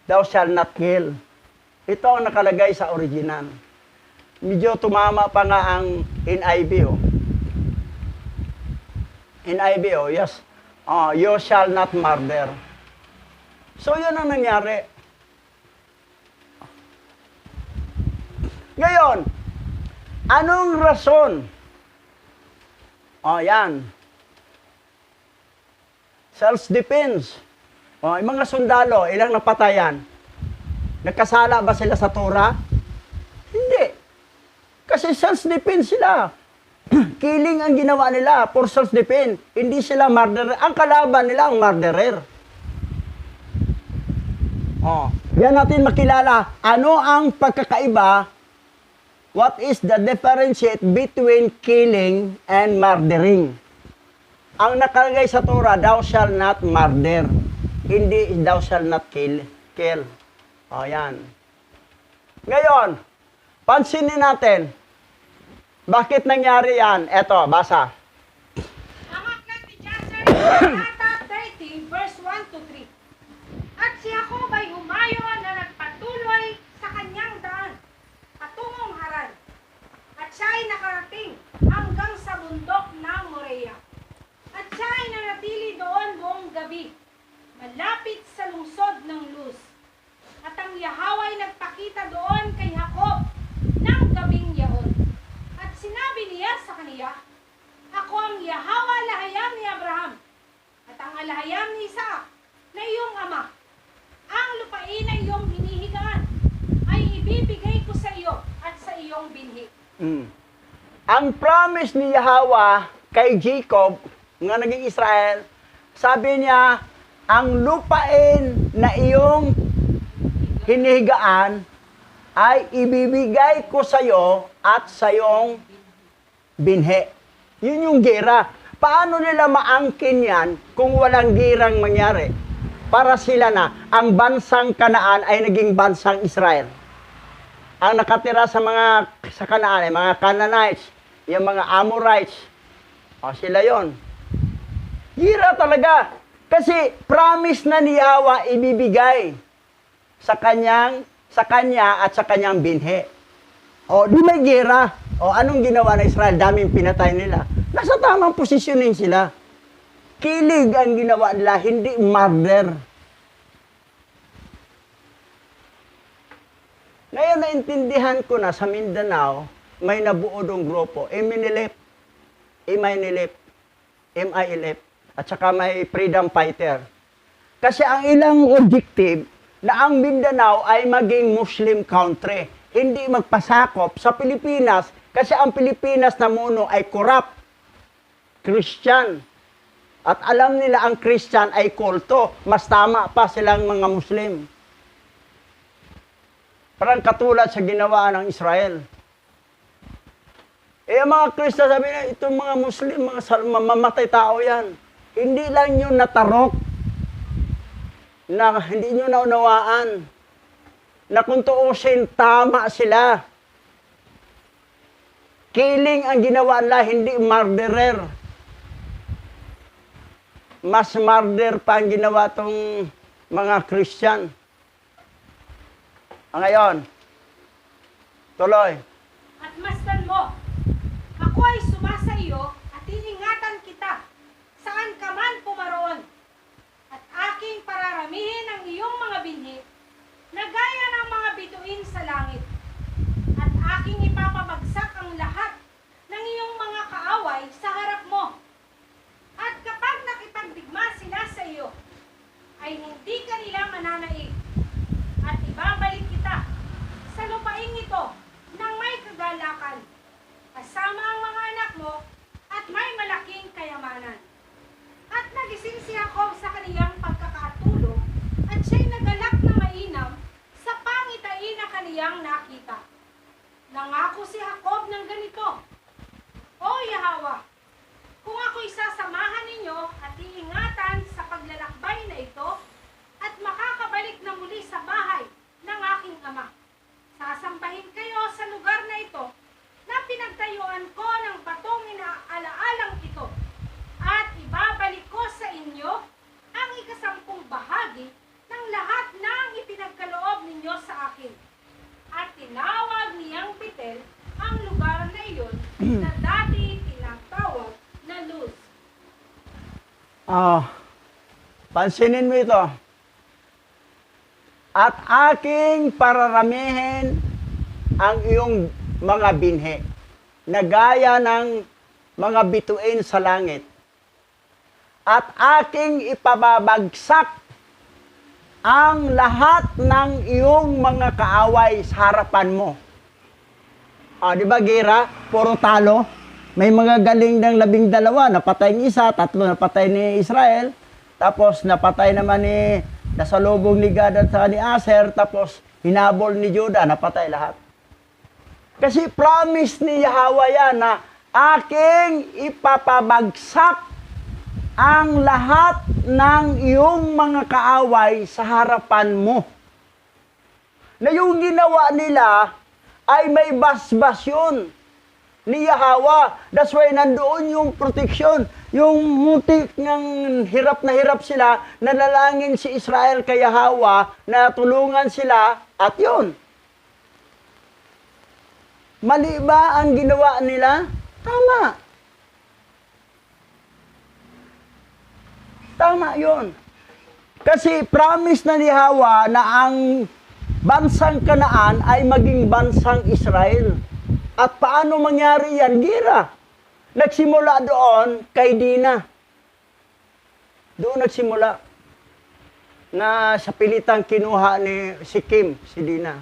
thou shall not kill. Ito ang nakalagay sa original. Medyo tumama pa nga ang NIV. NIV, yes. You shall not murder. So, yun ang nangyari. Ngayon, anong rason? Yan. Self-defense. Yung mga sundalo, ilang napatayan? Nagkasala ba sila sa Torah? Hindi. Kasi self-defense sila. Killing ang ginawa nila for self-defense. Hindi sila murderer. Ang kalaban nila ang murderer. Yan natin makilala. Ano ang pagkakaiba? What is the differentiate between killing and murdering? Ang nakalagay sa Torah, thou shall not murder. Hindi thou shall not kill. Yan. Ngayon, pansinin natin. Bakit nangyari yan? Eto, basa. Ang aklat ni Jasher, Kabanata 30, verse 1 to 3. At si Jacob ay humayo na nagpatuloy sa kanyang daan, patungong Haran. At siya ay nakarating hanggang sa bundok ng Morea. At siya ay nanatili doon buong gabi, malapit sa lungsod ng Luz. At ang Yahawa ay nagpakita doon kay Jacob ng gabing yaon. At sinabi niya sa kaniya, ako ang Yahawa lahayam ni Abraham, at ang alahayam ni Isaac na iyong ama. Ang lupain na iyong hinihigaan ay ibibigay ko sa iyo at sa iyong binhi. Ang promise ni Yahawa kay Jacob, nga naging Israel, sabi niya, ang lupain na iyong hinihigaan ay ibibigay ko sa iyo at sa iyong binhi. Yun yung gera. Paano nila maangkin yan kung walang girang mangyari? Para sila na, ang bansang Kanaan ay naging bansang Israel. Ang nakatira sa Kanaan ay mga Canaanites, yung mga Amorites, sila yon. Gira talaga. Kasi promise na ni Yahweh ibibigay sa kanya at sa kanyang binhi. Di may gera. Anong ginawa ng Israel? Daming pinatay nila. Nasa tamang posisyonin sila. Kilig ang ginawa nila, hindi murder. Ngayon, naintindihan ko na sa Mindanao, may nabuo dong grupo, MILF, at saka may freedom fighter. Kasi ang ilang objective na ang Mindanao ay maging Muslim country. Hindi magpasakop sa Pilipinas kasi ang Pilipinas na muno ay corrupt, Christian. At alam nila ang Christian ay kulto. Mas tama pa silang mga Muslim. Parang katulad sa ginawa ng Israel. Eh, ang mga Christian sabi na, itong mga Muslim, mga mamamatay tao yan. Hindi lang yung natarok na hindi nyo naunawaan na kung tuusin, tama sila. Killing ang ginawa nila, hindi murderer. Mas murder pa ang ginawa tong mga Christian. Ngayon, tuloy. At masdan mo, ako ay sumasa iyo at iingatan kita saan ka man pumaroon. At aking pararamihin ang iyong mga binhi na gaya ng mga bituin sa langit. At aking ipapabagsak ang lahat ng iyong mga kaaway sa harap mo. At kapag nakipagdigma sila sa iyo, ay hindi ka nila mananaig. At ibabalik kita sa lupaing ito ng may kagalakan, kasama ang mga anak mo at may malaking kayamanan. At nagising si Jacob sa kaniyang pagkakatulog at siya'y nagalak na mainam sa pangitain na kaniyang nakita. Nangako si Jacob ng ganito, O Yahweh, kung ako'y sasamahan ninyo at iingatan sa paglalakbay na ito at makakabalik na muli sa bahay ng aking ama, sasambahin kayo sa lugar na ito na pinagtayuan ko ng batong inaalaalang ito at ibabalik ko sa inyo ang ikasampung bahagi ng lahat ng ipinagkaloob ninyo sa akin. At tinawag niyang Betel ang lugar na iyon na dati tinatawag na Luz. Pansinin mo ito. At aking pararamihin ang iyong mga binhi na gaya ng mga bituin sa langit. At aking ipababagsak ang lahat ng iyong mga kaaway sa harapan mo. Di ba, Gira? Puro talo. May mga galing ng 12, napatay ng isa, 3 napatay ni Israel, tapos napatay naman ni nasalubong ni Gad at ni Aser, tapos hinabol ni Judah, napatay lahat. Kasi promise ni Yahweh yan na aking ipapabagsak ang lahat ng iyong mga kaaway sa harapan mo. Na yung ginawa nila ay may basbas yun ni Yahweh. That's why nandoon yung protection. Yung mutik ng hirap na hirap sila, nanalangin si Israel kay Yahweh na tulungan sila at yun. Mali ba ang ginawa nila? Tama. Tama yun. Kasi promise na ni Yahweh na ang bansang Kanaan ay maging bansang Israel. At paano mangyari yan? Gira. Nagsimula doon kay Dina. Doon nagsimula. Na sa pilitang kinuha ni si Kim, si Dina.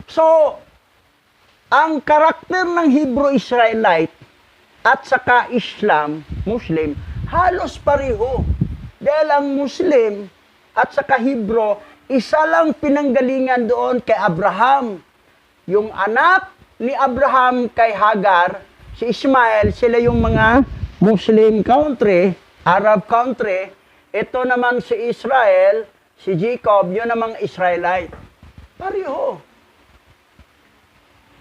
So, ang karakter ng Hebrew-Israelite at saka Islam, Muslim, halos pareho. Dahil ang Muslim at saka Hebrew, isa lang pinanggalingan doon kay Abraham. Yung anak ni Abraham kay Hagar, si Ismael, sila yung mga Muslim country, Arab country. Ito naman si Israel, si Jacob, yun namang Israelite. Pareho.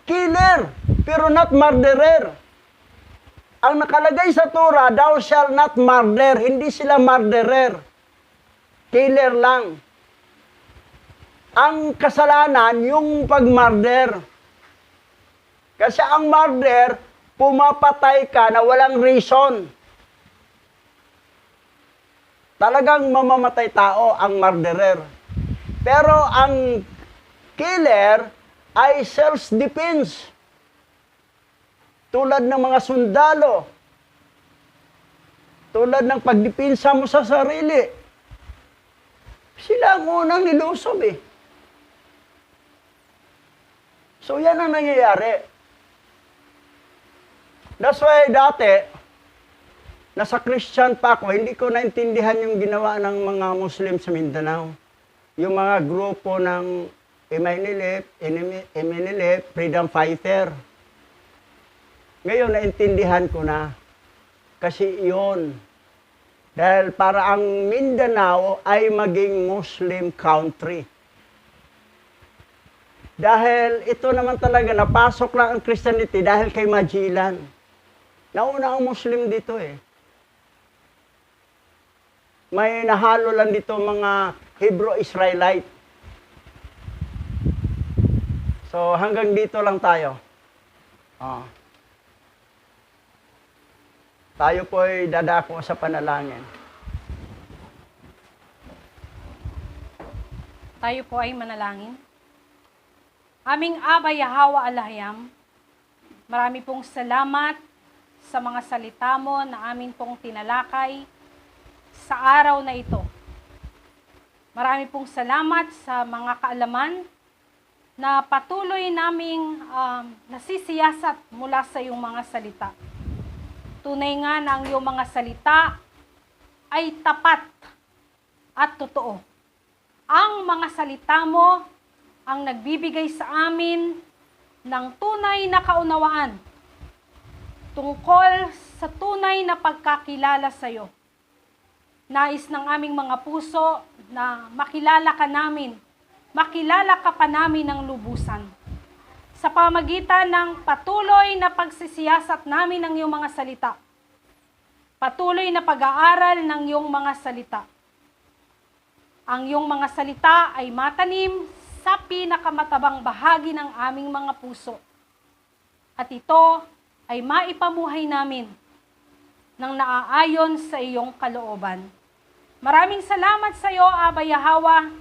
Killer, pero not murderer. Ang nakalagay sa Torah, thou shalt not murder. Hindi sila murderer. Killer lang. Ang kasalanan, yung pag-murder. Kasi ang murder, pumapatay ka na walang reason. Talagang mamamatay tao ang murderer. Pero ang killer ay self-defense. Tulad ng mga sundalo. Tulad ng pagdipinsa mo sa sarili. Sila ang unang nilusob eh. So yan ang nangyayari. That's why dati, nasa Christian pa ako, hindi ko naintindihan yung ginawa ng mga Muslim sa Mindanao. Yung mga grupo ng Eminilip, Freedom Fighter. Ngayon, naintindihan ko na. Kasi yun. Dahil para ang Mindanao ay maging Muslim country. Dahil ito naman talaga, napasok lang ang Christianity dahil kay Magellan. Nauna ang Muslim dito eh. May nahalo lang dito mga Hebrew-Israelite. So hanggang dito lang tayo. Tayo po ay dadako sa panalangin. Tayo po ay manalangin. Aming Aba Yahweh Alahayam, marami pong salamat sa mga salita mo na amin pong tinalakay sa araw na ito. Marami pong salamat sa mga kaalaman na patuloy naming nasisiyasat mula sa iyong mga salita. Tunay nga na ang iyong mga salita ay tapat at totoo. Ang mga salita mo ang nagbibigay sa amin ng tunay na kaunawaan tungkol sa tunay na pagkakilala sa iyo. Nais ng aming mga puso na makilala ka namin, makilala ka pa namin ng lubusan. Sa pamagitan ng patuloy na pagsisiyasat namin ng iyong mga salita, patuloy na pag-aaral ng iyong mga salita. Ang iyong mga salita ay matanim sa pinakamatabang bahagi ng aming mga puso. At ito ay maipamuhay namin ng naaayon sa iyong kalooban. Maraming salamat sa iyo, Aba Yahweh.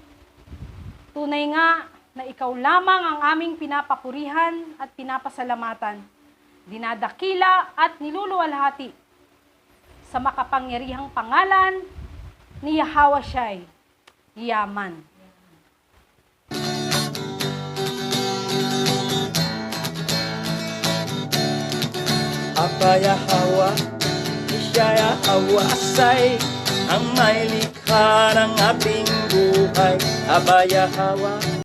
Tunay nga na ikaw lamang ang aming pinapapurihan at pinapasalamatan, dinadakila at niluluwalhati sa makapangyarihang pangalan ni Yahweh Shai. Yaman. Aba Yahweh, siya Yahweh Asay, ang may likha ng ating buhay. Aba Yahweh,